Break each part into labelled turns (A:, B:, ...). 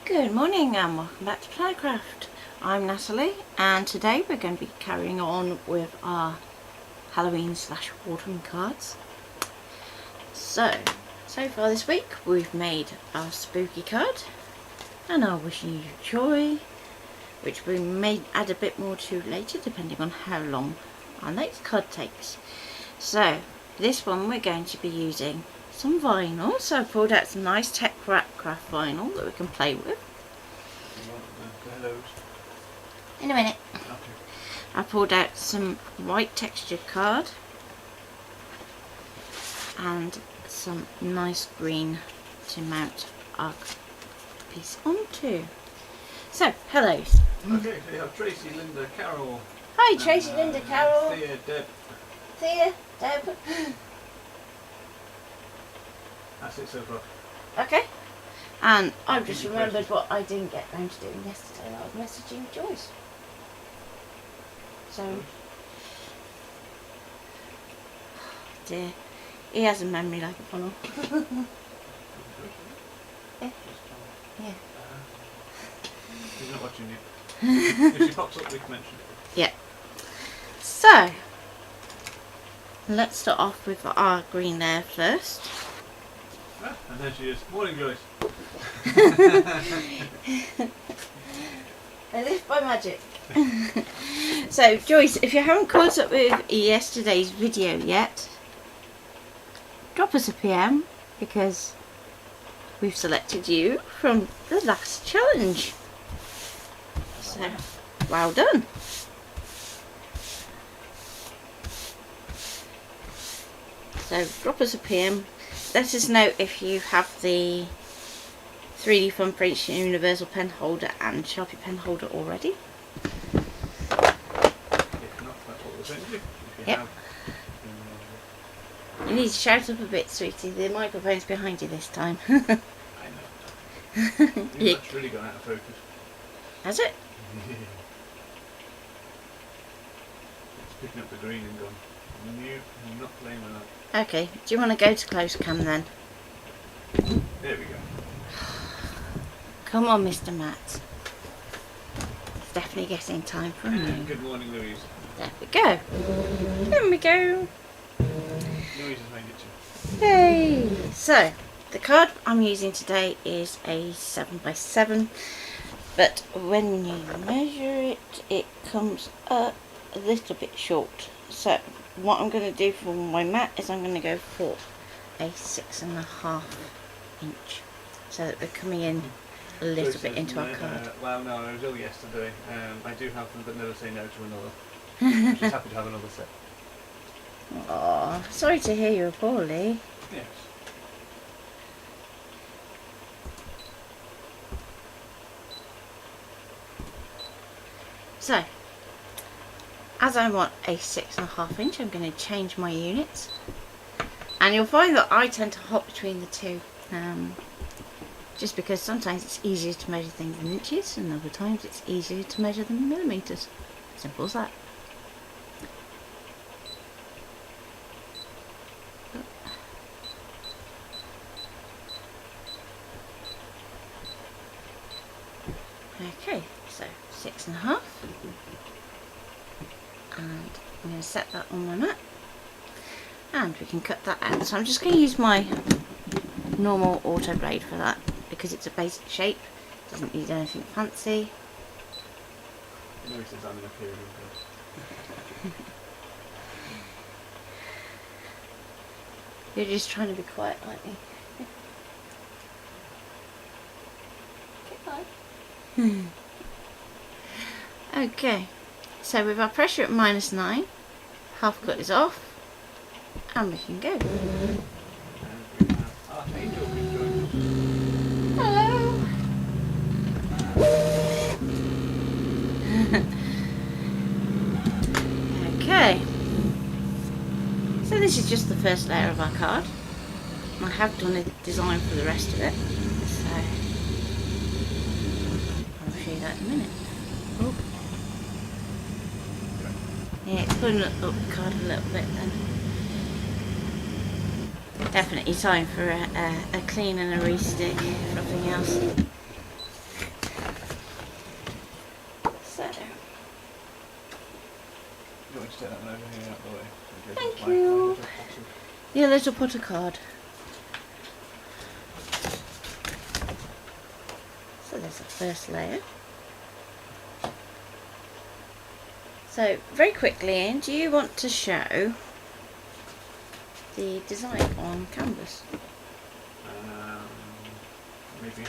A: Good morning and welcome back to Playcraft. I'm Natalie and today we're going to be carrying on with our Halloween / autumn cards. So far this week we've made our spooky card and our wishing you joy, which we may add a bit more to later depending on how long our next card takes. So this one we're going to be using some vinyl, so I pulled out some nice Tech Craft vinyl that we can play with. In a minute. Okay. I pulled out some white textured card and some nice green to mount our piece onto. So, hellos.
B: Okay, so you have Tracy, Linda, Carol.
A: Hi Tracy, Linda, Carol.
B: Thea, Deb.
A: Thea, Deb.
B: That's it so far.
A: Okay. And I've just remembered what I didn't get round to doing yesterday. I was messaging Joyce. So, dear, he has a memory like a funnel. Yeah.
B: He's not watching you. If she pops up, we can mention it.
A: Yeah. So, let's start off with our green there first.
B: And there she is. Morning, Joyce.
A: As if by magic. So, Joyce, if you haven't caught up with yesterday's video yet, drop us a PM because we've selected you from the last challenge. So, well done. So, drop us a PM. Let us know if you have the 3D Fun Prints Universal Pen Holder and Sharpie Pen Holder already.
B: If not, that's what we'll send you. If you have,
A: you need to shout up a bit, sweetie. The microphone's behind you this time.
B: I know. That's really gone out of focus.
A: Has it?
B: It's picking up the green and gone. Nope, I'm not playing with that.
A: Okay, do you want to go to close cam then?
B: There we go.
A: Come on, Mr. Matt. It's definitely getting time for you.
B: Good morning, Louise.
A: There we go. There we go.
B: Louise has made it too.
A: Yay! So, the card I'm using today is a 7x7, but when you measure it, it comes up a little bit short. So, what I'm going to do for my mat is I'm going to go for a 6.5 inch, so that we're coming in a little bit into our card.
B: Well, no, I was ill yesterday. I do have them, but never say no to another. I'm just happy to have another set.
A: Oh, sorry to hear you're poorly.
B: Yes.
A: So, as I want a 6.5 inch, I'm going to change my units. And you'll find that I tend to hop between the two. Just because sometimes it's easier to measure things in inches and other times it's easier to measure them in millimetres. Simple as that. Okay, so 6.5. And I'm going to set that on my mat. And we can cut that out. So I'm just going to use my normal auto blade for that because it's a basic shape, doesn't need anything fancy.
B: You know he says I'm in a period of
A: You're just trying to be quiet, aren't you? Okay, bye. Okay, so with our pressure at -9, half cut is off, and we can go. Hello. Okay. So this is just the first layer of our card. I have done a design for the rest of it, so I'll show you that in a minute. Oh. Yeah, it's pulling up the card a little bit then. Definitely time for a clean and a re-stick, if nothing else.
B: me to take that one over here out of the way.
A: Thank
B: My
A: you.
B: little pot of-
A: Your little Potter card. So there's the first layer. So very quickly, Ian, do you want to show the design on canvas?
B: Maybe.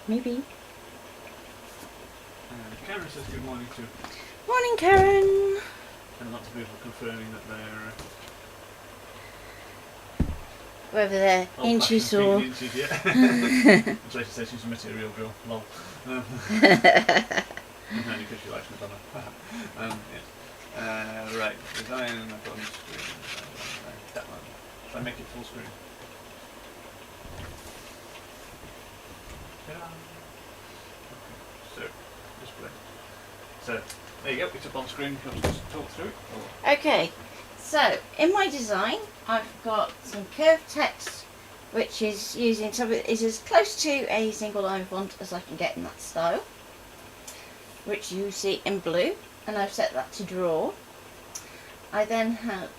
A: Maybe.
B: Karen says good morning too.
A: Morning, Karen.
B: And lots of people confirming that they're
A: Whether they're inches or...
B: inches, yeah. Later says she's a material girl. Lol. Only because she likes Madonna. Yes. Right. Design. I've got on screen. That one. Should I make it full screen? Ta-da. Okay. So, display. So, there you go. It's up on screen. Can I just talk through it? Or?
A: Okay, so in my design I've got some curved text which is using something that is as close to a single line font as I can get in that style, which you see in blue, and I've set that to draw. I then have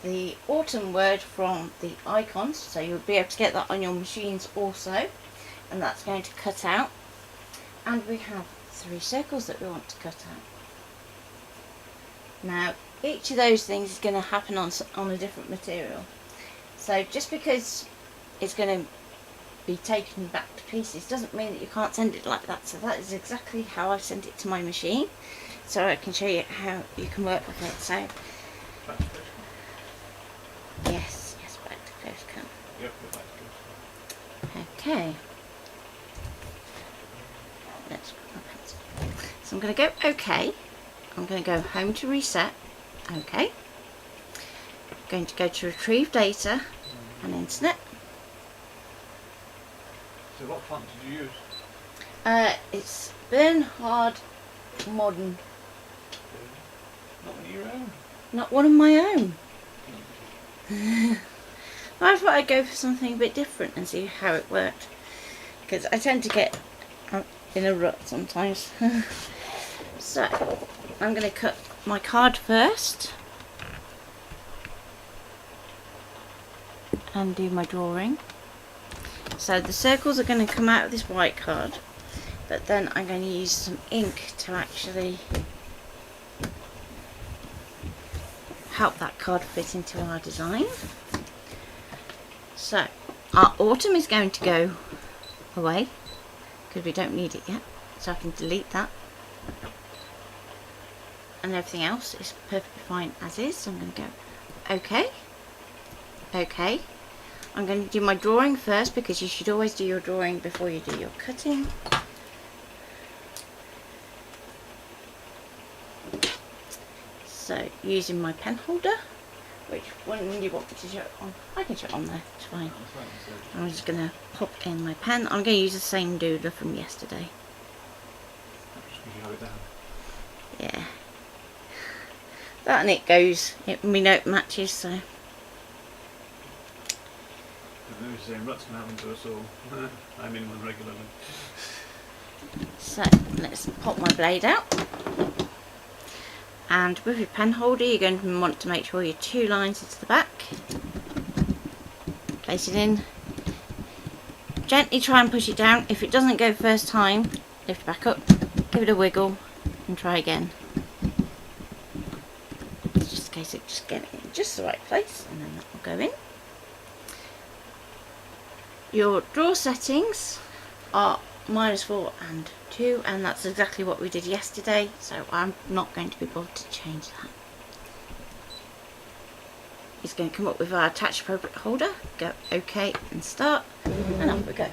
A: the autumn word from the icons, so you'll be able to get that on your machines also, and that's going to cut out. And we have 3 circles that we want to cut out. Now each of those things is going to happen on a different material, so just because it's going to be taken back to pieces doesn't mean that you can't send it like that. So that is exactly how I sent it to my machine, so I can show you how you can work with it. So
B: Back to first one.
A: yes, back to first cut.
B: Yep, go back to first one.
A: Okay, let's put my pencil. So I'm going to go OK. I'm going to go home to reset. OK. Going to go to retrieve data and internet.
B: So what font did you use?
A: It's Bernhard Modern.
B: Not one of your own.
A: Not one of my own. I thought I'd go for something a bit different and see how it worked, because I tend to get in a rut sometimes. So I'm going to cut my card first and do my drawing. So the circles are going to come out of this white card, but then I'm going to use some ink to actually help that card fit into our design. So our autumn is going to go away because we don't need it yet, so I can delete that, and everything else is perfectly fine as is. So I'm going to go OK, OK. I'm going to do my drawing first, because you should always do your drawing before you do your cutting. So using my pen holder, which one do you want me to show it on? I can show it on there, it's fine. I'm just going to pop in my pen. I'm going to use the same doodler from yesterday.
B: Just because you have it down.
A: Yeah. That and it goes, my note matches, so.
B: The same ruts can happen to us all. I'm in one regularly.
A: So let's pop my blade out. And with your pen holder, you're going to want to make sure your 2 lines are to the back. Place it in. Gently try and push it down. If it doesn't go first time, lift it back up, give it a wiggle, and try again. It's just a case of just getting it in just the right place, and then that will go in. Your draw settings are -4 and 2, and that's exactly what we did yesterday, so I'm not going to be able to change that. It's going to come up with our attach appropriate holder, go OK and start, and off we go.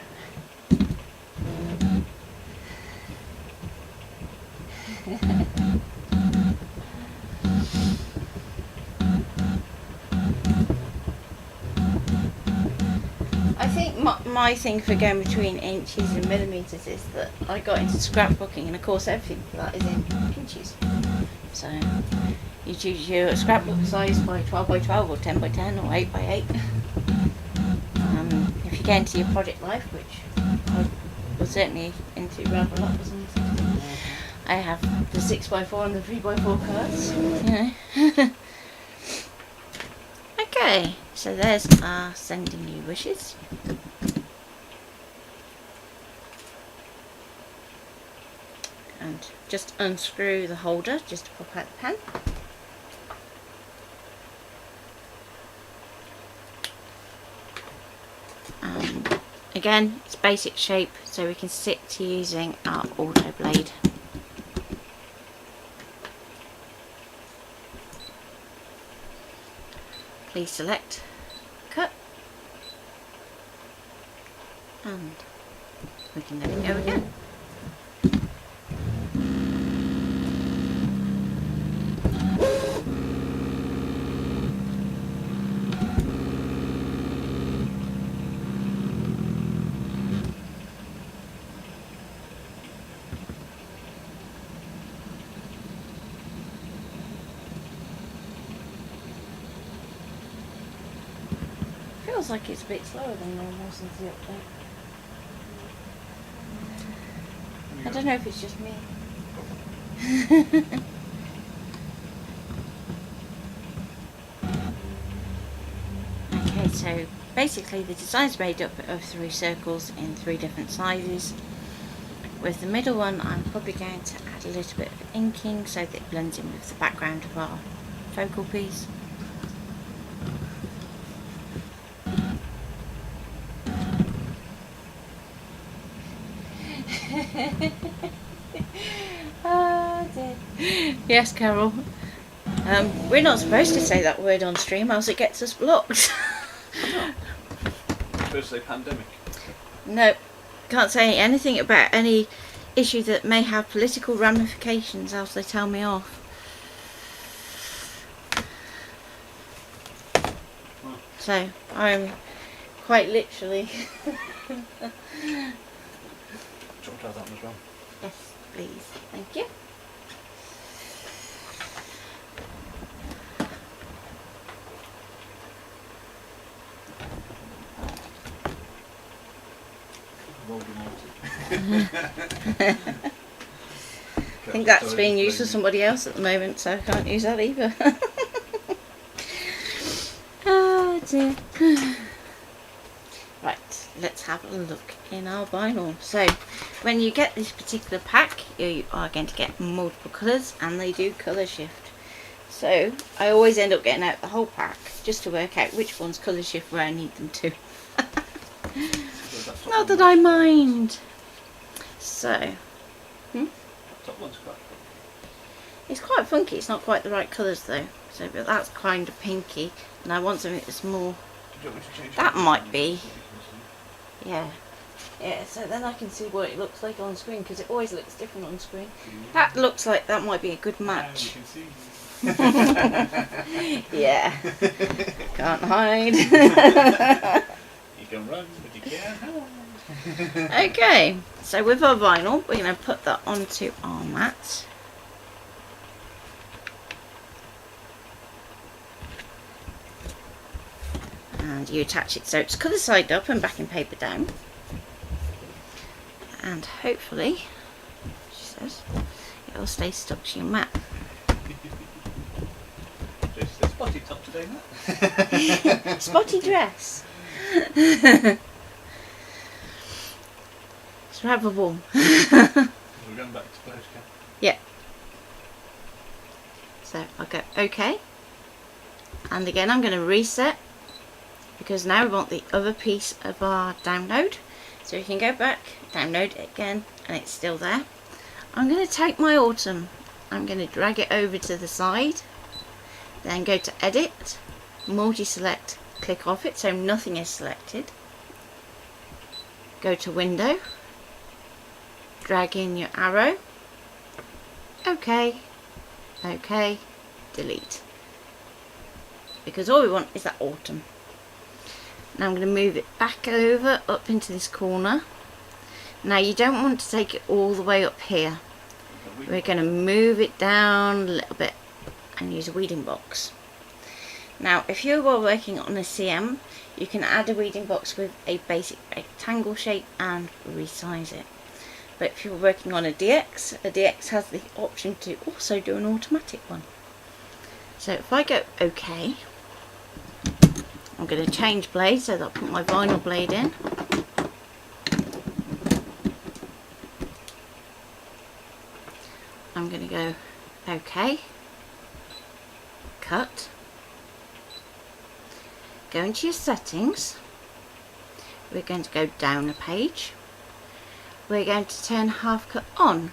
A: I think my thing for going between inches and millimetres is that I got into scrapbooking, and of course everything for that is in inches. So you choose your scrapbook size by 12 by 12 or 10 by 10 or 8 by 8. If you get into your project life, which I was certainly into rather a lot, wasn't it? I have the 6x4 and the 3x4 cards, you know. Okay, so there's our sending you wishes. And just unscrew the holder just to pop out the pen. And again, it's basic shape, so we can stick to using our auto blade. Please select cut, and we can let it go again. Feels like it's a bit slower than normal since the update. I don't know if it's just me. Okay, so basically the design's made up of 3 circles in 3 different sizes. With the middle one, I'm probably going to add a little bit of inking so that it blends in with the background of our focal piece. Oh dear. Yes, Carol. We're not supposed to say that word on stream, else it gets us blocked.
B: Supposed to say pandemic.
A: No, can't say anything about any issue that may have political ramifications, else they tell me off.
B: Well.
A: So I'm quite literally.
B: Do you want to try that one as well?
A: Yes, please. Thank you. I think that's being used for somebody else at the moment, so I can't use that either. Oh dear. Right, let's have a look in our vinyl. So, when you get this particular pack, you are going to get multiple colours, and they do colour shift. So, I always end up getting out the whole pack, just to work out which ones colour shift where I need them to. Not that I mind. So,
B: Top one's quite cool.
A: it's quite funky. It's not quite the right colours though. So, but that's kind of pinky, and I want something that's more.
B: Do you want me to change
A: That
B: it?
A: might be. Yeah. Yeah. So then I can see what it looks like on screen, because it always looks different on screen. That looks like that might be a good match.
B: Can see.
A: Yeah. Can't hide.
B: You can run, but you can't hide.
A: Okay, so with our vinyl, we're going to put that onto our mat. And you attach it so it's colour side up and backing paper down. And hopefully, she says, it'll stay stuck to your mat.
B: Just a spotty top today, Matt.
A: Spotty dress. It's rather warm.
B: We're going back to postcard.
A: Yeah. So I'll go OK. And again I'm going to reset, because now we want the other piece of our download. So you can go back, download it again, and it's still there. I'm going to take my autumn. I'm going to drag it over to the side. Then go to edit, multi-select, click off it so nothing is selected. Go to window, drag in your arrow, OK, OK, delete. Because all we want is that autumn. Now I'm going to move it back over up into this corner. Now you don't want to take it all the way up here. We're going to move it down a little bit and use a weeding box. Now if you are working on a CM, you can add a weeding box with a basic rectangle shape and resize it. But if you're working on a DX has the option to also do an automatic one. So if I go OK, I'm going to change blade so that I'll put my vinyl blade in. I'm going to go OK, cut, go into your settings, we're going to go down a page, we're going to turn half cut on.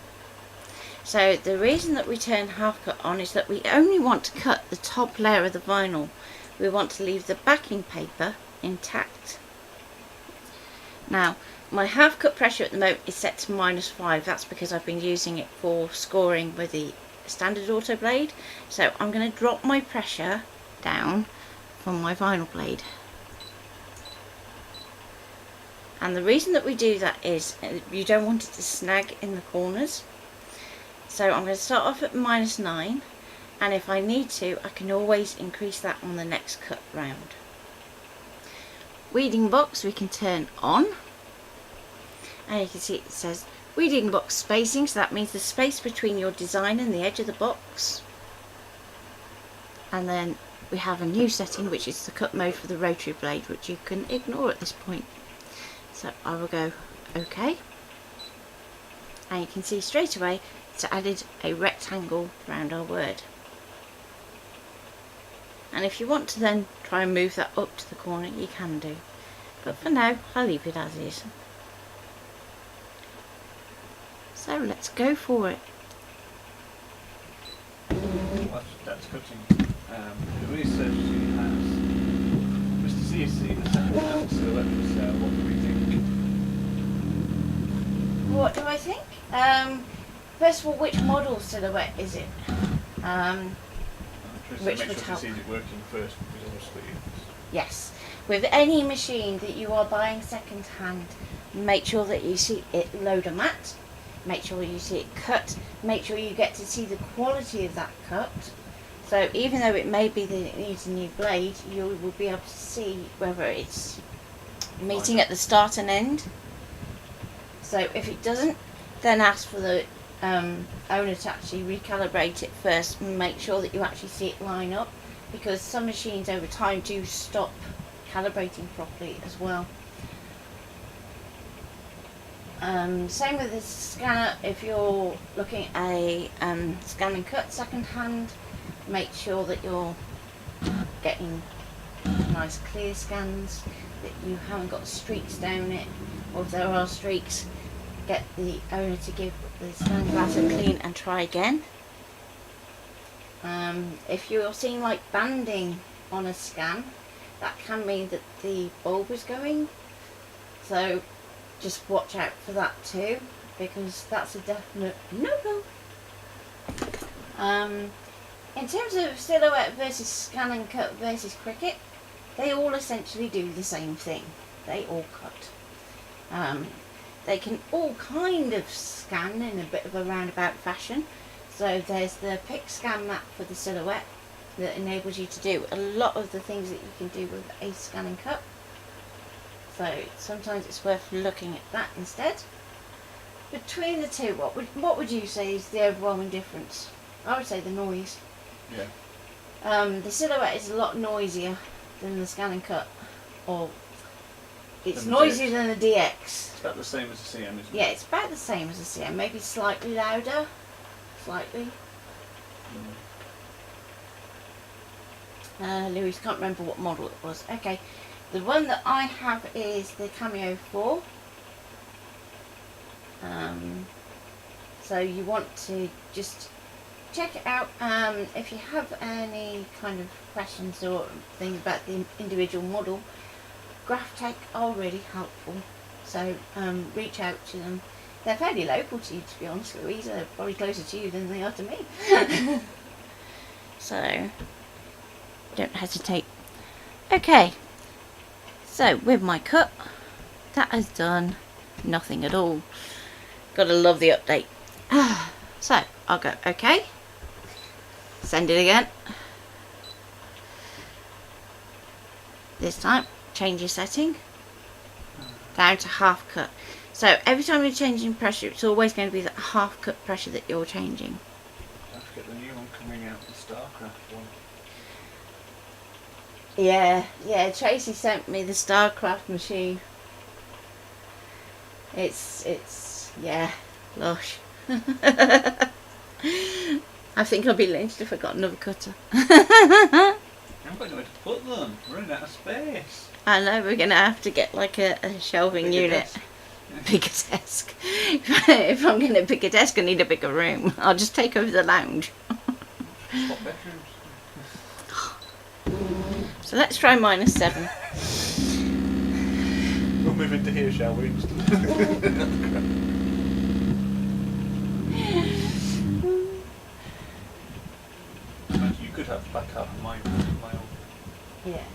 A: So the reason that we turn half cut on is that we only want to cut the top layer of the vinyl. We want to leave the backing paper intact. Now my half cut pressure at the moment is set to -5. That's because I've been using it for scoring with the standard auto blade. So I'm going to drop my pressure down from my vinyl blade. And the reason that we do that is you don't want it to snag in the corners. So I'm going to start off at -9, and if I need to I can always increase that on the next cut round. Weeding box we can turn on, and you can see it says weeding box spacing, so that means the space between your design and the edge of the box. And then we have a new setting which is the cut mode for the rotary blade, which you can ignore at this point. So I will go OK, and you can see straight away it's added a rectangle around our word. And if you want to then try and move that up to the corner, you can do, but for now I'll leave it as is. So let's go for it.
B: That's cutting. The research team has Mr. CSC, the second-hand silhouette for sale. What do we think?
A: What do I think? First of all, which model silhouette is it? Which
B: make
A: would
B: sure
A: help.
B: she sees it working first, because obviously it's...
A: Yes, with any machine that you are buying second hand, make sure that you see it load a mat, make sure you see it cut, make sure you get to see the quality of that cut. So even though it may be that it needs a new blade, you will be able to see whether it's meeting at the start and end. So if it doesn't, then ask for the owner to actually recalibrate it first and make sure that you actually see it line up, because some machines over time do stop calibrating properly as well. Same with the scanner. If you're looking at a scan and cut second hand, make sure that you're getting nice clear scans, that you haven't got streaks down it, or if there are streaks, get the owner to give the scan glass a clean and try again. If you're seeing like banding on a scan, that can mean that the bulb is going, so just watch out for that too, because that's a definite no-go. In terms of silhouette versus scan and cut versus cricket, they all essentially do the same thing. They all cut. They can all kind of scan in a bit of a roundabout fashion. So there's the pick scan map for the silhouette that enables you to do a lot of the things that you can do with a scan and cut. So sometimes it's worth looking at that instead. Between the two, what would you say is the overwhelming difference? I would say the noise.
B: Yeah.
A: The silhouette is a lot noisier than the scan and cut, or it's noisier than the DX.
B: It's about the same as the CM, isn't it?
A: Yeah, it's about the same as the CM, maybe slightly louder, slightly. Louise can't remember what model it was. Okay, the one that I have is the Cameo 4. So you want to just check it out. If you have any kind of questions or things about the individual model, Graphtech are really helpful. So reach out to them. They're fairly local to you, to be honest, Louise. They're probably closer to you than they are to me. So don't hesitate. Okay, so with my cut, that has done nothing at all. Gotta love the update. So I'll go okay, send it again. This time change your setting down to half cut. So every time you're changing pressure, it's always going to be that half cut pressure that you're changing.
B: Don't forget the new one coming out, the StarCraft one.
A: Yeah, Tracy sent me the StarCraft machine. It's yeah, lush. I think I'll be lynched if I got another cutter.
B: I haven't got nowhere to put them. We're running out of space.
A: I know, we're going to have to get like a shelving
B: Bigger
A: unit.
B: desk.
A: Bigger desk. If I'm going to pick a desk, I need a bigger room. I'll just take over the lounge.
B: What bedrooms?
A: So let's try -7.
B: We'll move into here, shall we? You could have the back half of my own.
A: Yeah.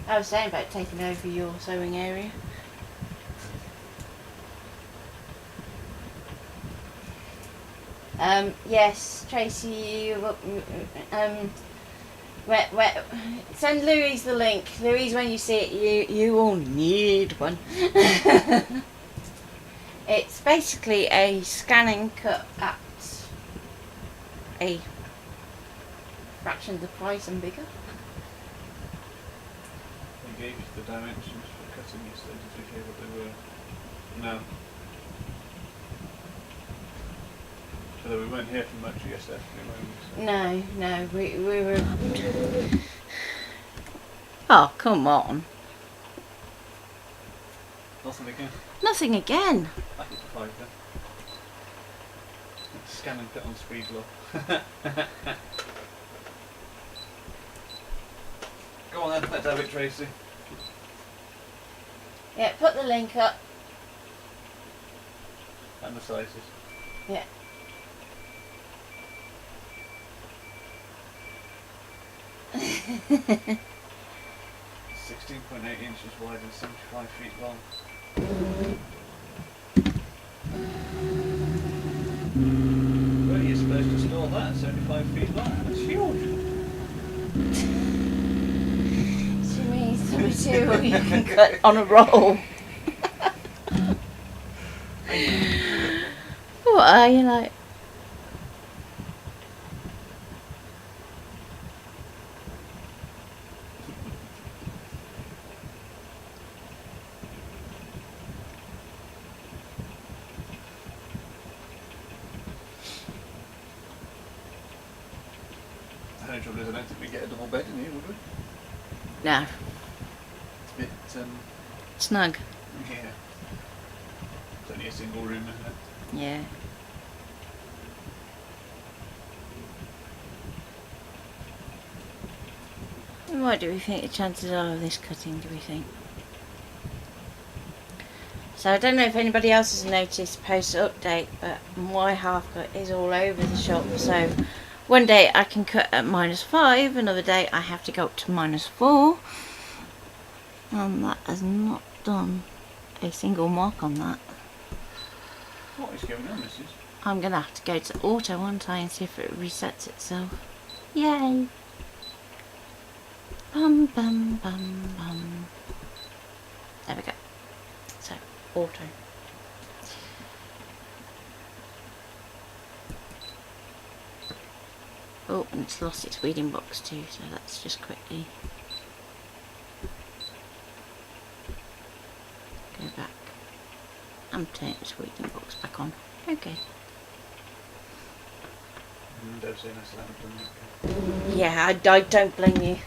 A: I was saying about taking over your sewing area. Yes, Tracy, send Louise the link. Louise, when you see it, you will need one. It's basically a scan and cut at a fraction of the price and bigger.
B: They gave you the dimensions for cutting yesterday. Did you hear what they were? No. So we weren't here for much yesterday afternoon, were we? So.
A: No, we were. Oh, come on.
B: Nothing again.
A: Nothing again.
B: I hit the 5 then. Scan and cut on speed low. Go on then, let's have it, Tracy.
A: Yeah, put the link up.
B: And the sizes.
A: Yeah.
B: It's 16.8 inches wide and 75 feet long. Where are you supposed to store that? 75 feet long? That's huge.
A: She means the material you can cut on a roll. What are you like?
B: The only trouble is I don't think we get a double bed in here, would we?
A: No,
B: It's a bit,
A: snug.
B: yeah. It's only a single room, isn't it?
A: Yeah. What do we think the chances are of this cutting, do we think? So I don't know if anybody else has noticed post update, but my half cut is all over the shop. So one day I can cut at -5, another day I have to go up to -4. And that has not done a single mark on that.
B: What is going on, missus?
A: I'm going to have to go to auto one time and see if it resets itself. Yay! Bum bum bum bum. There we go. So, auto. Oh, and it's lost its weeding box too, so let's just quickly go back and turn its weeding box back on. Okay.
B: Don't say that's that.
A: Yeah, I don't blame you.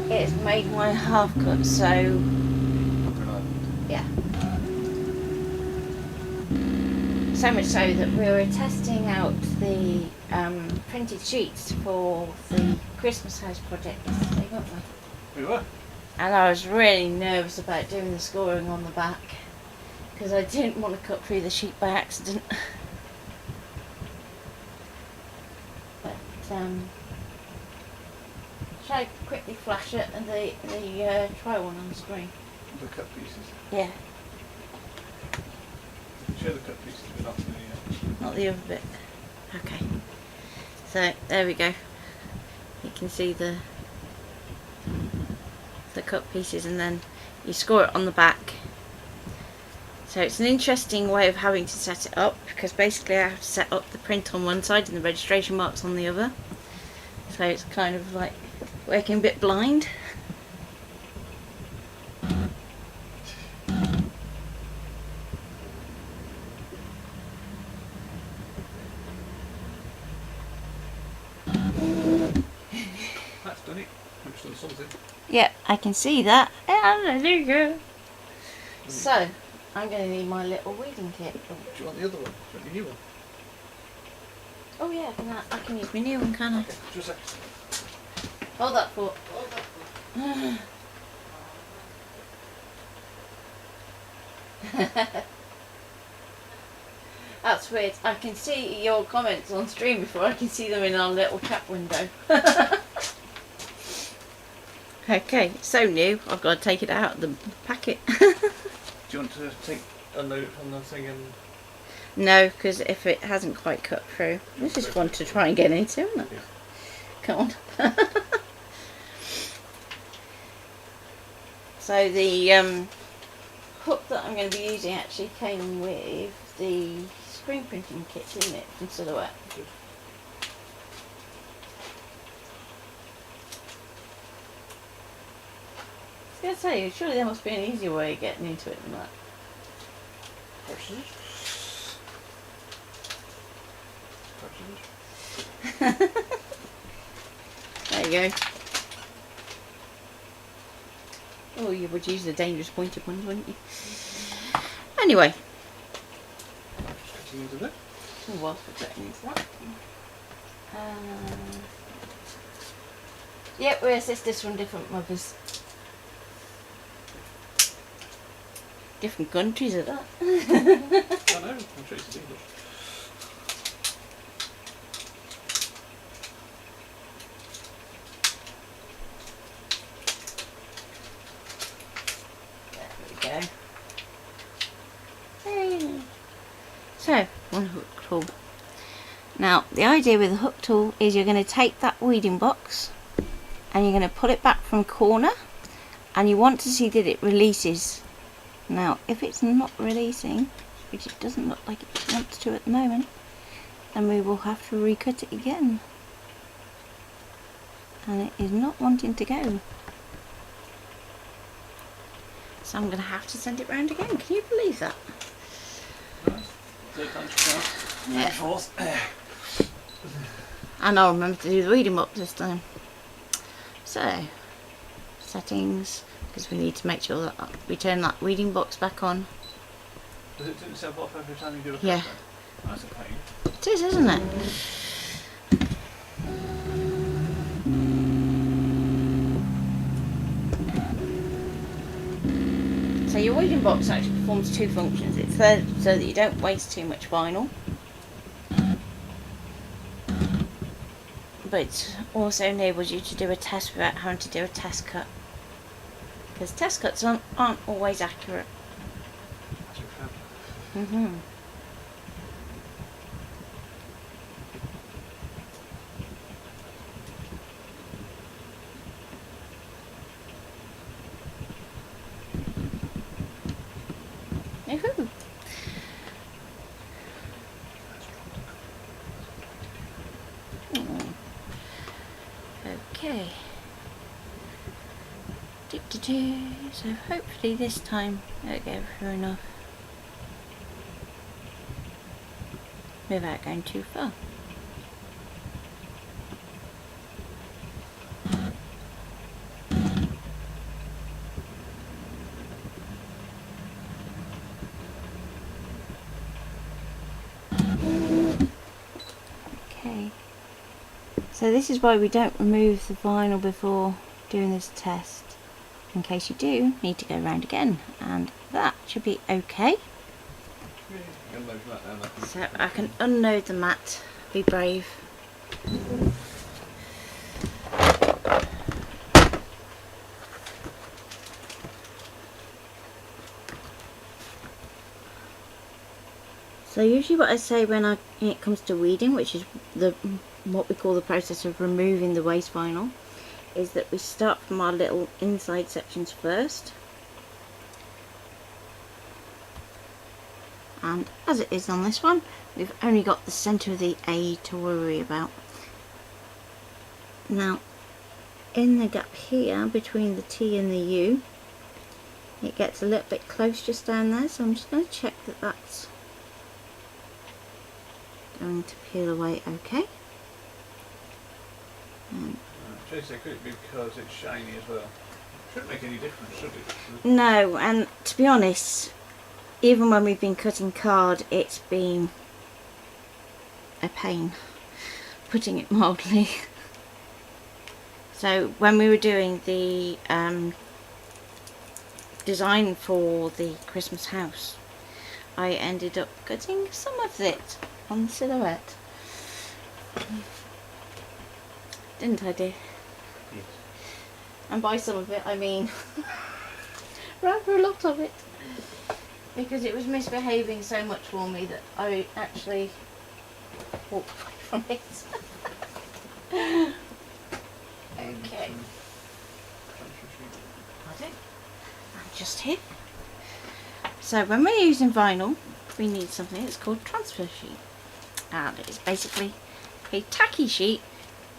A: It's made my half cut so... yeah. So much so that we were testing out the printed sheets for the Christmas house project yesterday, weren't we?
B: We were.
A: And I was really nervous about doing the scoring on the back because I didn't want to cut through the sheet by accident. But shall I quickly flash it and the try one on the screen?
B: The cut pieces.
A: Yeah,
B: Share the cut pieces with us.
A: not the other bit. Okay. So there we go. You can see the the cut pieces, and then you score it on the back. So it's an interesting way of having to set it up, because basically I have to set up the print on one side and the registration marks on the other. So it's kind of like working a bit blind.
B: That's done it. I'm just done something.
A: Yep, I can see that. Hallelujah. So, I'm going to need my little weeding kit.
B: Oh, do you want the other one? Do you want the new one?
A: Oh yeah, I can use my new one, can I?
B: Okay, just a second.
A: Hold that for. That's weird. I can see your comments on stream before I can see them in our little chat window. Okay, so new. I've got to take it out of the packet.
B: Do you want to unload it from the thing and...
A: No, because if it hasn't quite cut through. This is fun to try and get into, isn't it?
B: Yeah.
A: Come on. So the hook that I'm going to be using actually came with the screen printing kit, didn't it, from Silhouette?
B: Good.
A: I was going to say, surely there must be an easier way of getting into it than that. There you go. Oh, you would use the dangerous pointed ones, wouldn't you? Anyway.
B: Just cutting into that.
A: So whilst we're getting into that. Yep, we assist this from different mothers. Different countries at that.
B: I know, I'm sure it's English.
A: There we go. Hey. So, one hook tool. Now, the idea with the hook tool is you're going to take that weeding box and you're going to pull it back from corner, and you want to see that it releases. Now, if it's not releasing, which it doesn't look like it wants to at the moment, then we will have to recut it again. And it is not wanting to go. So I'm going to have to send it round again. Can you believe that?
B: Third time's the charm.
A: Yeah.
B: Fourth.
A: And I'll remember to do the weeding box this time. So, settings, because we need to make sure that we turn that weeding box back on.
B: Does it turn itself off every time you do a
A: Yeah.
B: cut? That's a pain.
A: It is, isn't it? So your weeding box actually performs two functions. It's there so that you don't waste too much vinyl, but it also enables you to do a test without having to do a test cut, because test cuts aren't always accurate.
B: Magic fab.
A: Mm-hmm. Woohoo! Okay. So hopefully this time it'll go through enough without going too far. Okay. So this is why we don't remove the vinyl before doing this test. In case you do need to go around again, and that should be okay.
B: Yeah, you can unload that now, I think.
A: So I can unload the mat. Be brave. So usually what I say when it comes to weeding, which is what we call the process of removing the waste vinyl, is that we start from our little inside sections first. And as it is on this one, we've only got the centre of the A to worry about. Now, in the gap here between the T and the U, it gets a little bit close just down there, so I'm just going to check that that's going to peel away okay.
B: Jason, could it be because it's shiny as well? Shouldn't make any difference, should it?
A: No, and to be honest, even when we've been cutting card, it's been a pain, putting it mildly. So when we were doing the design for the Christmas house, I ended up cutting some of it on the silhouette. Didn't I, dear?
B: Yes.
A: And by some of it, I mean rather a lot of it. Because it was misbehaving so much for me that I actually walked away from it. Okay. Pardon? And just here. So when we're using vinyl, we need something that's called transfer sheet. And it's basically a tacky sheet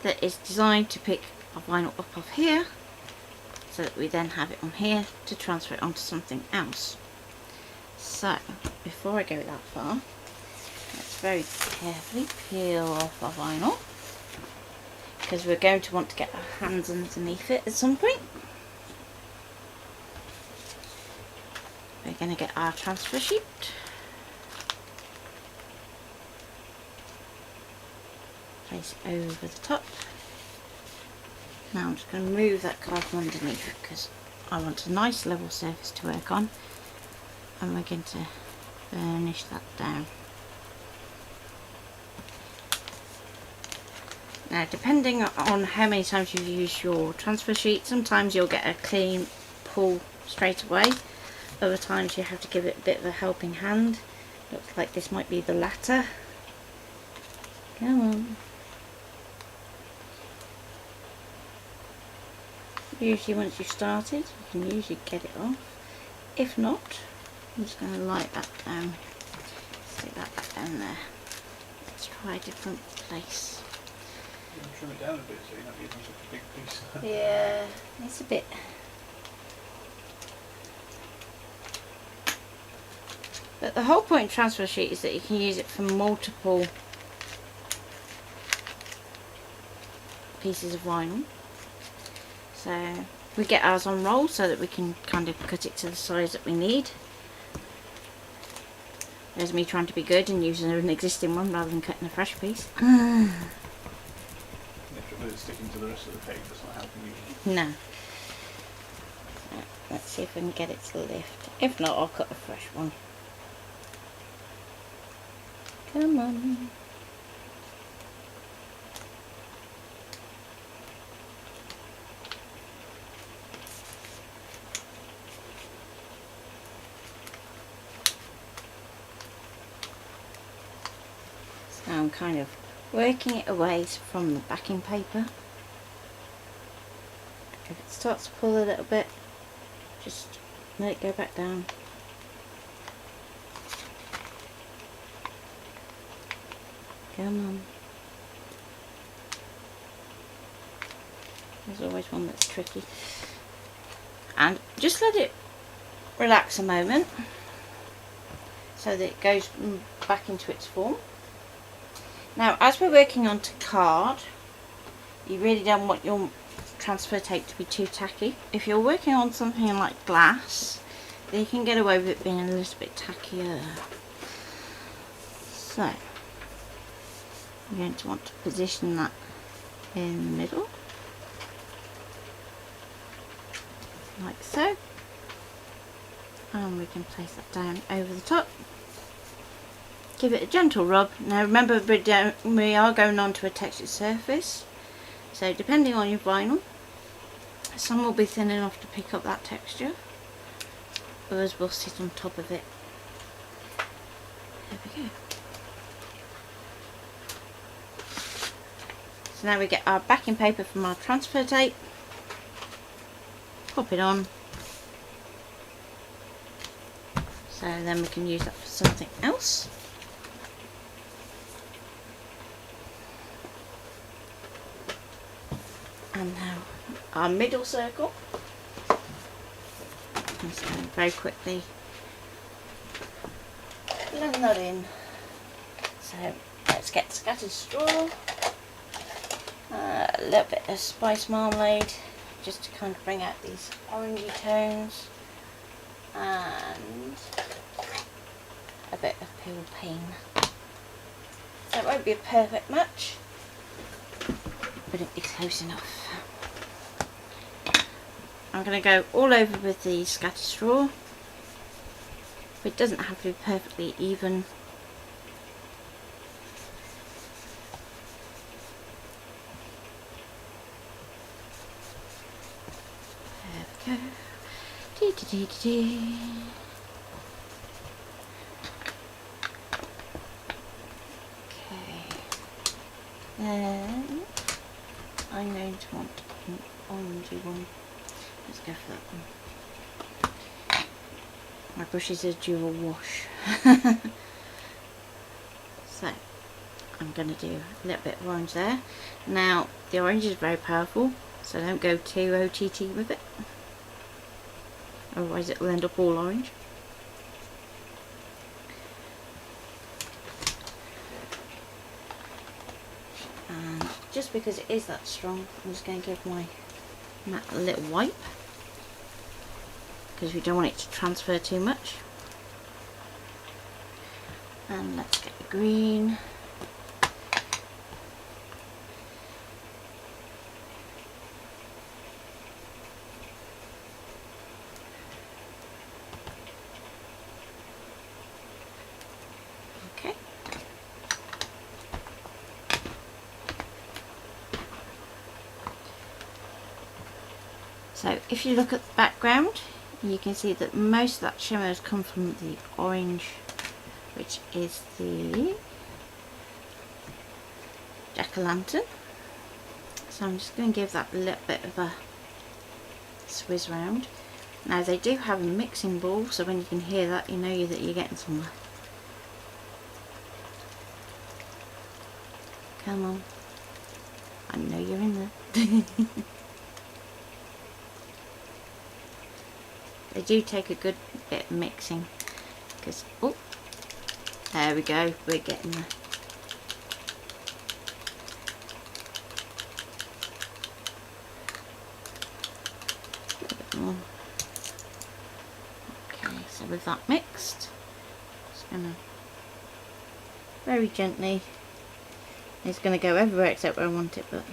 A: that is designed to pick our vinyl up off here, so that we then have it on here to transfer it onto something else. So, before I go that far, let's very carefully peel off our vinyl, because we're going to want to get our hands underneath it at some point. We're going to get our transfer sheet. Place it over the top. Now I'm just going to move that card from underneath because I want a nice level surface to work on, and we're going to burnish that down. Now, depending on how many times you've used your transfer sheet, sometimes you'll get a clean pull straight away. Other times you have to give it a bit of a helping hand. Looks like this might be the latter. Come on. Usually once you've started, you can usually get it off. If not, I'm just going to light that down. Stick that back down there. Let's try a different place.
B: Trim it down a bit so you're not using such a big piece.
A: Yeah, it's a bit. But the whole point of transfer sheet is that you can use it for multiple pieces of vinyl. So we get ours on roll so that we can kind of cut it to the size that we need. There's me trying to be good and using an existing one rather than cutting a fresh piece.
B: It's sticking to the rest of the page, that's not helping you.
A: No. Let's see if we can get it to lift. If not, I'll cut a fresh one. Come on. So I'm kind of working it away from the backing paper. If it starts to pull a little bit, just let it go back down. Come on. There's always one that's tricky. And just let it relax a moment so that it goes back into its form. Now, as we're working onto card, you really don't want your transfer tape to be too tacky. If you're working on something like glass, then you can get away with it being a little bit tackier. So, I'm going to want to position that in the middle, like so, and we can place that down over the top. Give it a gentle rub. Now remember, we are going on to a textured surface, so depending on your vinyl, some will be thin enough to pick up that texture, others will sit on top of it. There we go. So now we get our backing paper from our transfer tape, pop it on. So then we can use that for something else. And now our middle circle. I'm just going to very quickly blend that in. So let's get scattered straw, a little bit of spice marmalade just to kind of bring out these orangey tones, and a bit of peeled pain. So it won't be a perfect match, but it'll be close enough. I'm going to go all over with the scattered straw. It doesn't have to be perfectly even. There we go. Dee -dee -dee -dee -dee. Okay. Then I'm going to want an orangey one. Let's go for that one. My brush is a dual wash. So I'm going to do a little bit of orange there. Now the orange is very powerful, so don't go too OTT with it, otherwise it will end up all orange. And just because it is that strong, I'm just going to give my mat a little wipe, because we don't want it to transfer too much. And let's get the green. Okay. So if you look at the background, you can see that most of that shimmer has come from the orange, which is the jack-o'-lantern. So I'm just going to give that a little bit of a swizz round. Now they do have a mixing bowl, so when you can hear that, you know that you're getting somewhere. Come on, I know you're in there. They do take a good bit of mixing, because, oh, there we go, we're getting there. A bit more. Okay, so with that mixed, just gonna very gently, it's gonna go everywhere except where I want it, but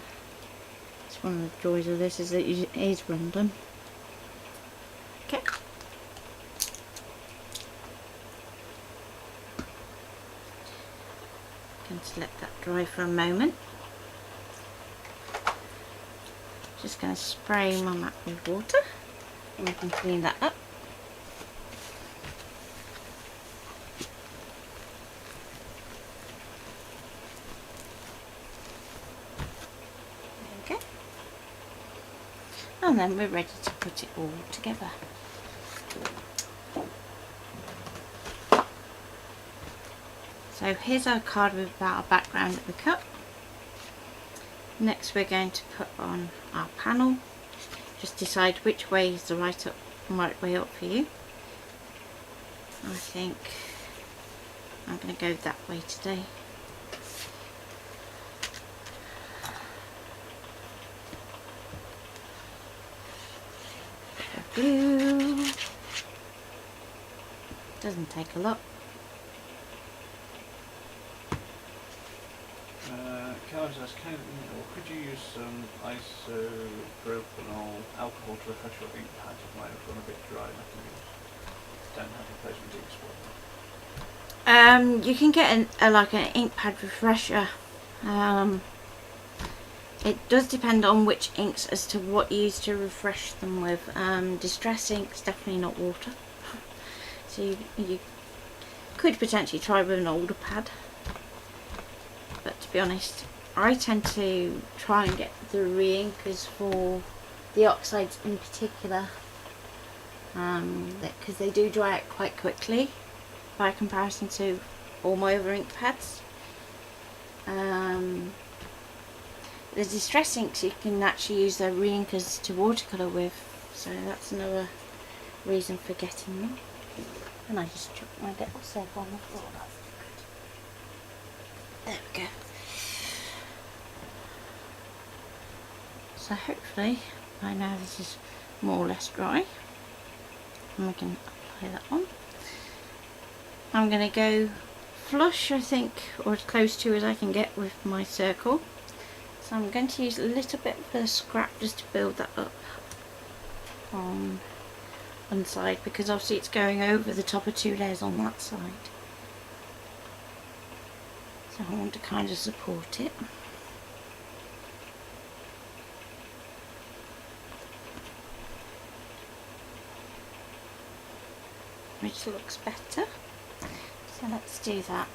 A: it's one of the joys of this is that it is random. Okay. Going to let that dry for a moment. Just going to spray my mat with water and we can clean that up. There we go. And then we're ready to put it all together. So here's our card with our background that we cut. Next we're going to put on our panel. Just decide which way is the right way up for you. I think I'm going to go that way today. Glue. Doesn't take a lot.
B: Could you use some isopropanol alcohol to refresh your ink pads? It might have gone a bit dry and don't have replacement ink spot.
A: You can get like an ink pad refresher. It does depend on which inks as to what you use to refresh them with. Distress inks, definitely not water. So you could potentially try with an older pad. But to be honest, I tend to try and get the re-inkers for the oxides in particular, because they do dry out quite quickly by comparison to all my other ink pads. The distress inks you can actually use their re-inkers to watercolour with, so that's another reason for getting them. And I just chucked my little save on the floor. There we go. So hopefully by now this is more or less dry, and we can apply that on. I'm going to go flush, I think, or as close to as I can get with my circle. So I'm going to use a little bit of a scrap just to build that up on one side, because obviously it's going over the top of 2 layers on that side. So I want to kind of support it. Which looks better. So let's do that.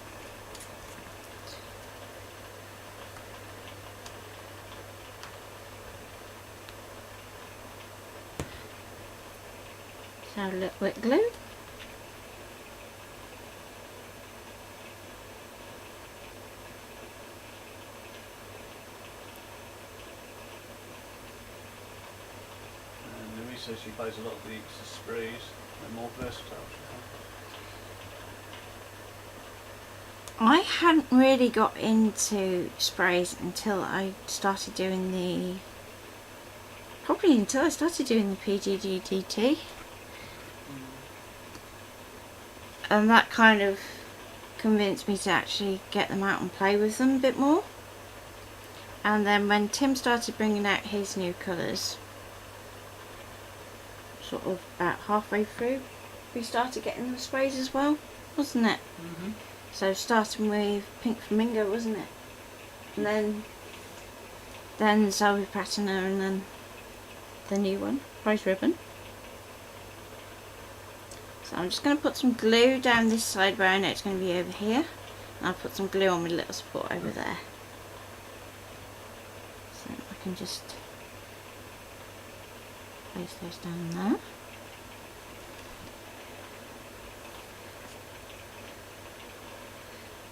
A: So a little bit glue.
B: And Louise says she buys a lot of these as sprays. They're more versatile.
A: I hadn't really got into sprays until I started doing probably until I started doing the PGDDT. And that kind of convinced me to actually get them out and play with them a bit more. And then when Tim started bringing out his new colours, sort of about halfway through, we started getting the sprays as well, wasn't it?
B: Mm-hmm.
A: So starting with Pink Flamingo, wasn't it? And then Salvia Patina, and then the new one, Prize Ribbon. So I'm just going to put some glue down this side where I know it's going to be over here. And I'll put some glue on with a little support over there. So I can just place those down there.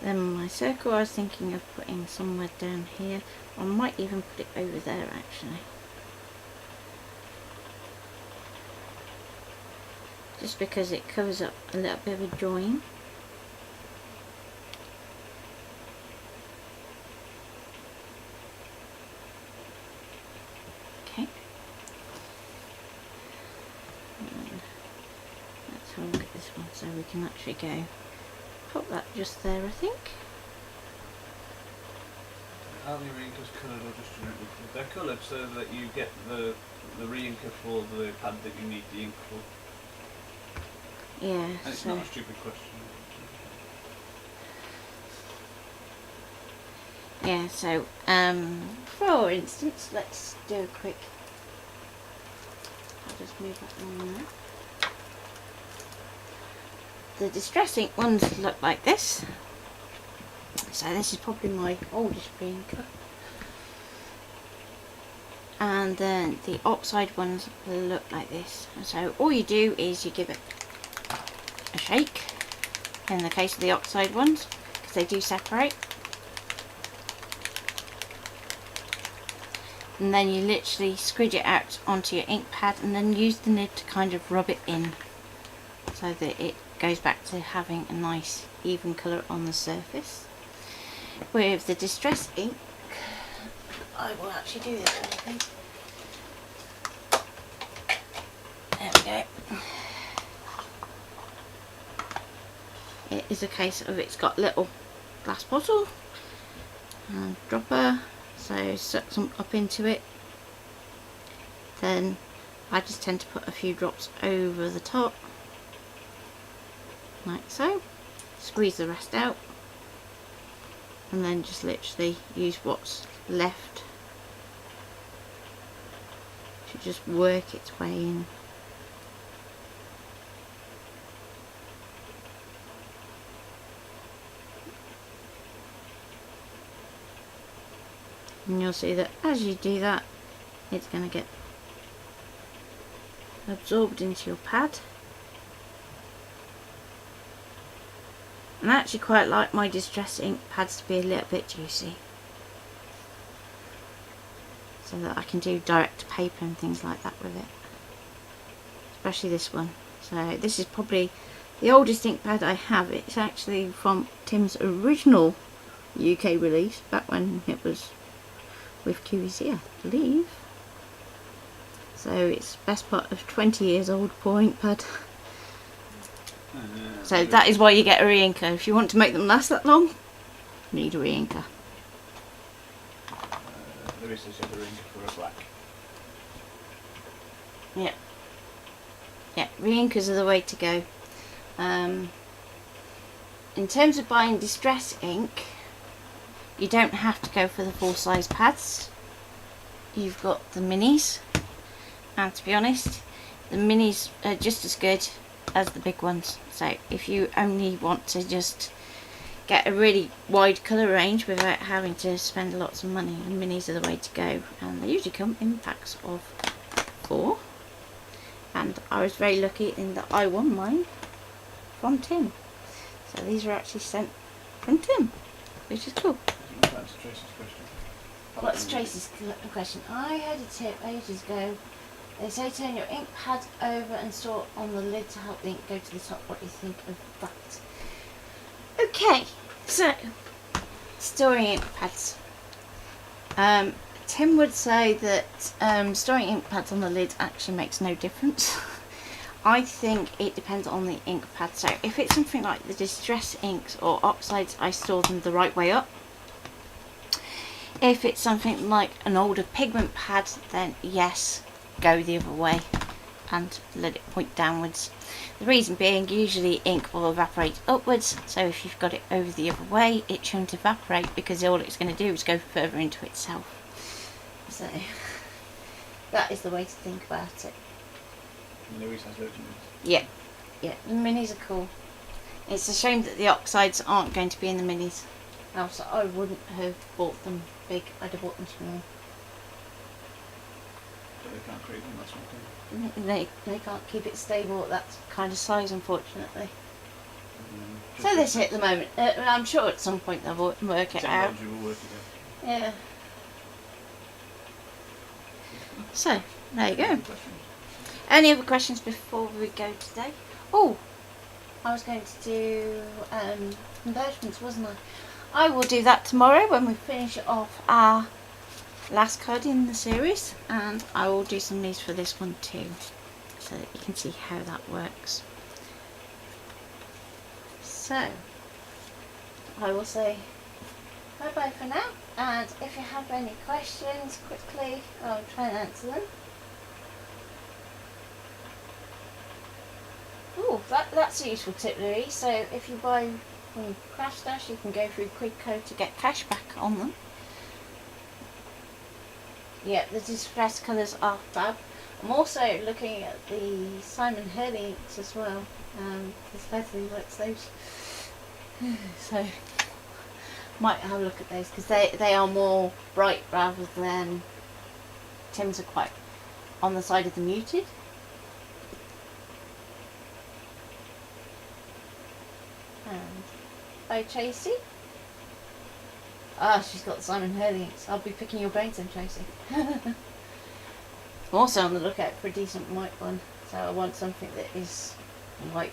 A: Then my circle I was thinking of putting somewhere down here. I might even put it over there actually. Just because it covers up a little bit of a join. Okay. And let's have a look at this one so we can actually go. Put that just there, I think.
B: Are the re-inkers coloured or just generically coloured? They're coloured so that you get the re-inker for the pad that you need the ink for.
A: Yeah,
B: And it's not a stupid question.
A: Yeah, so for instance, let's do a quick. I'll just move that one there. The distress ink ones look like this. So this is probably my oldest re-inker. And then the oxide ones look like this. And so all you do is you give it a shake, in the case of the oxide ones, because they do separate. And then you literally squidge it out onto your ink pad and then use the nib to kind of rub it in so that it goes back to having a nice even colour on the surface. With the distress ink, I will actually do this, I think. There we go. It is a case of it's got a little glass bottle and dropper, so suck some up into it. Then I just tend to put a few drops over the top, like so. Squeeze the rest out, and then just literally use what's left to just work its way in. And you'll see that as you do that, it's going to get absorbed into your pad. And I actually quite like my distress ink pads to be a little bit juicy, so that I can do direct paper and things like that with it. Especially this one. So this is probably the oldest ink pad I have. It's actually from Tim's original UK release, back when it was with QVC, I believe. So it's best part of 20 years old, poor ink pad. So that is why you get a re-inker. If you want to make them last that long, you need a re-inker.
B: There is a re-inker for a black.
A: Yeah. Yeah, re-inkers are the way to go. In terms of buying distress ink, you don't have to go for the full size pads. You've got the minis, and to be honest, the minis are just as good as the big ones. So if you only want to just get a really wide colour range without having to spend lots of money, the minis are the way to go, and they usually come in packs of 4. And I was very lucky in that I won mine from Tim. So these were actually sent from Tim, which is cool.
B: That's Tracy's question.
A: What's Tracy's question? I had a tip ages ago. They say turn your ink pad over and store it on the lid to help the ink go to the top. What do you think of that? Okay, so storing ink pads. Tim would say that storing ink pads on the lid actually makes no difference. I think it depends on the ink pad. So if it's something like the distress inks or oxides, I store them the right way up. If it's something like an older pigment pad, then yes, go the other way and let it point downwards. The reason being, usually ink will evaporate upwards, so if you've got it over the other way, it shouldn't evaporate, because all it's going to do is go further into itself. So that is the way to think about it.
B: Louise has loads of minis.
A: Yeah, yeah, the minis are cool. It's a shame that the oxides aren't going to be in the minis. Else I wouldn't have bought them big, I'd have bought them small.
B: But they can't create them, that's one thing.
A: They can't keep it stable at that kind of size, unfortunately.
B: Mm-hmm.
A: So this is at the moment. I'm sure at some point they'll work it out.
B: Technology will work it out.
A: Yeah. So, there you go.
B: Any questions?
A: Any other questions before we go today? Oh, I was going to do conversions, wasn't I? I will do that tomorrow when we finish off our last card in the series, and I will do some of these for this one too, so that you can see how that works. So, I will say bye bye for now, and if you have any questions, quickly, I'll try and answer them. Oh, that's a useful tip, Louise. So if you buy from Crash Dash, you can go through Quidco to get cash back on them. Yeah, the distress colours are fab. I'm also looking at the Simon Hurley inks as well, because Leslie likes those. So might have a look at those, because they are more bright rather than Tim's are quite on the side of the muted. And by Tracy. Ah, she's got the Simon Hurley inks. I'll be picking your brains then, Tracy. I'm also on the lookout for a decent white one, so I want something that is white.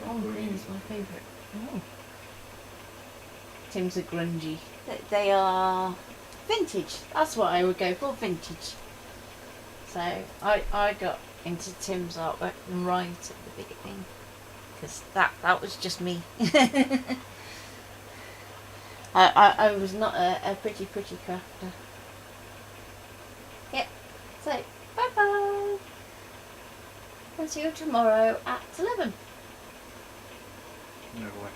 A: Oh, green is my favourite. Oh. Tim's are grungy. They are vintage. That's what I would go for, vintage. So I got into Tim's artwork right at the beginning, because that was just me. I was not a pretty crafter. Yep. So bye bye. And see you tomorrow at 11.
B: No way.